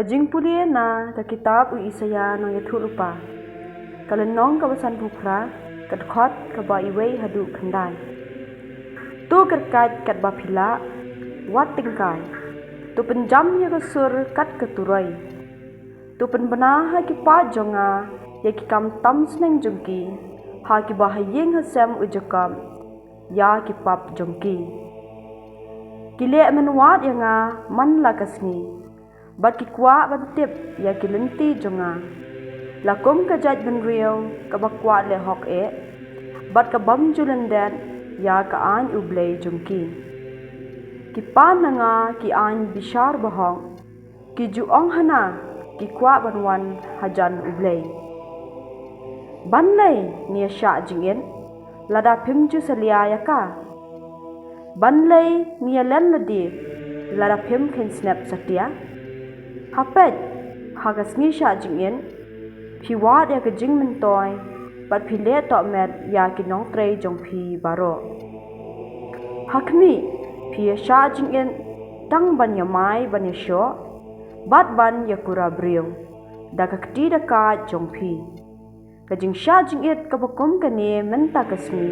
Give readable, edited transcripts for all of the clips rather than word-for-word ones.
JINGPULE na ka kitab ISAIA nang yathu lupa. Kalenong kawasan bupra kat khot ka ba iwei hadu khandai. Tu kerkat kat ba phila wat tingkai. Tu penjam ya kasur kat keturai. Tu penbana ha ki pa jonga ya ki kam tam sneng jongki. Ha ki ba hayeng hasem ujakam ya ki pap jongki. Kile menwat ya nga man la kasni. Bat ki kwa bantip ya ki lenti jonga. Lakum ka jaj ben riau ka bakwa le hok e. Bat ka bam julandet ya ka an ublei jongki. Ki pa nanga ki an bishar bahong. Ki juong hana ki kwa banwan hajan ublei. Banlei ni sya jingin lada pimju salia ya ka. Banlei ni len ladi lada pim ken snap satia. Hapet hagas ngi sya jingin piwat ya ke jing mentoy bat pile tok met ya ki nong trei jong pi baro. Hakmi pi sya jingin tang ban ya mai ban ya syo bat ban ya kura briung da ka kti da ka jong pi. Ka jing sya jingit ka bakum ka ne menta kasmi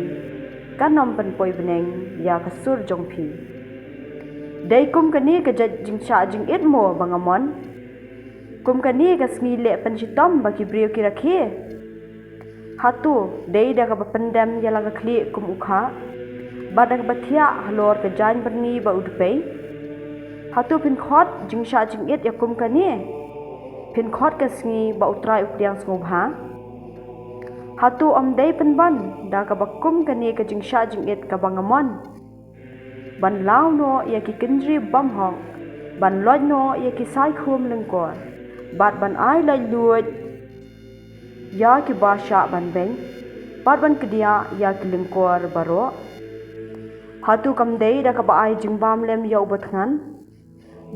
ka nom pen poi beneng ya ka sur jong pi. Dai kum ka ne ka jing sya jingit mo bangamon. Kum kani ka sngi le pensitom bagi brio kira khe. Hatu dei da ka pendam ya laga kli kum ukha. Badak bathia halor ka jan berni ba Berdpei. Hatu pin khot jing sha jing it ya kum kani. Pin khot ka sngi ba utrai updiang ngobha. Hatu om dei penban da ka bakum kani ka jing sha jing it ka bangamon. Ban lao no ya ki kindri bam hong. Ban loj no ya ki sai khum lengkor. Bat ban ai lai luot ya ki basha ban beng bat ban kedia ya ki lengkor baro. Hatu kam dei da ka ba ai jingbam lem ya ubat ngan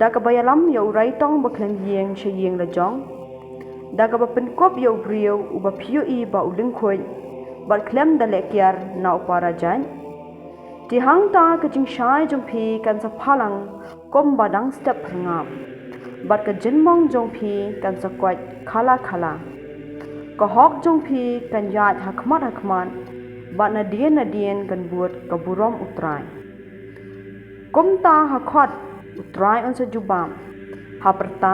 da ka bayalam ya urai tong baklem yeng she yeng la jong da ka ba penkop ya ubrio uba phiu i ba uling khoi bat klem da le kyar na upara jan ti hang ta ka jing shai jong phi kan sa phalang kom badang step ngap. Bat ka jinmong jong pi kan sakwat khala khala. Ka hok jong pi kan yat hakmat. Bat na dien kan buat ka burom utrai. Kum ta hakhot utrai unsa jubam. Ha perta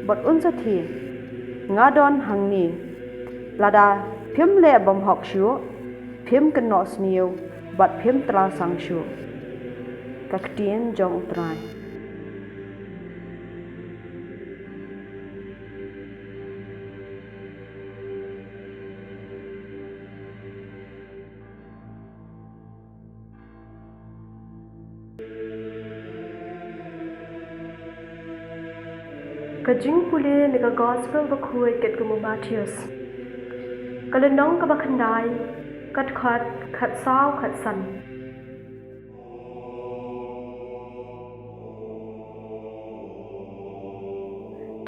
bat unsa thi. Ngadon hangni. Lada phim le bam hok shu. Phim kan no sniu bat phim tra sang shu. Ka ktien jong utrai. Ka JINGPULE ni ka gospel ba khuai ket ku MATHEUS. Kalenong ka ba khandai kat khat khat saw khat san.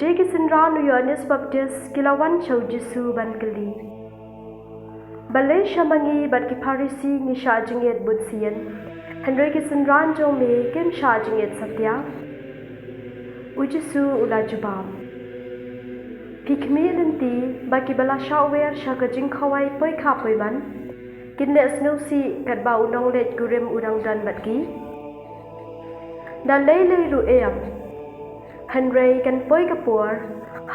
Degi sinran Yohanes Baptist kilawan chau Jesu ban kali. Balai shamangi bat ki Pharisi ni sha jinget butsian. Henry ki sinran jo me kem sha jinget satya. Ujisu ula jubam. Pikmi lenti bagi bala shawer shaka jing khawai poi kha poi ban. Kinle snowsi kat ba unong let gurim urang dan batki. Da lei ru eam. Henry kan poi kapur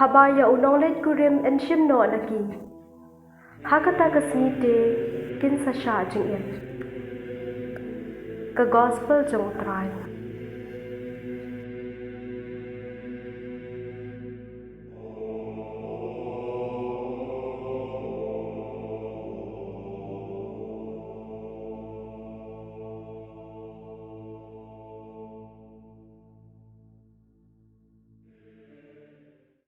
habaya unong let gurim en shim no naki. Hakata kasmite kin sa sha jing en. Ka gospel jong trai.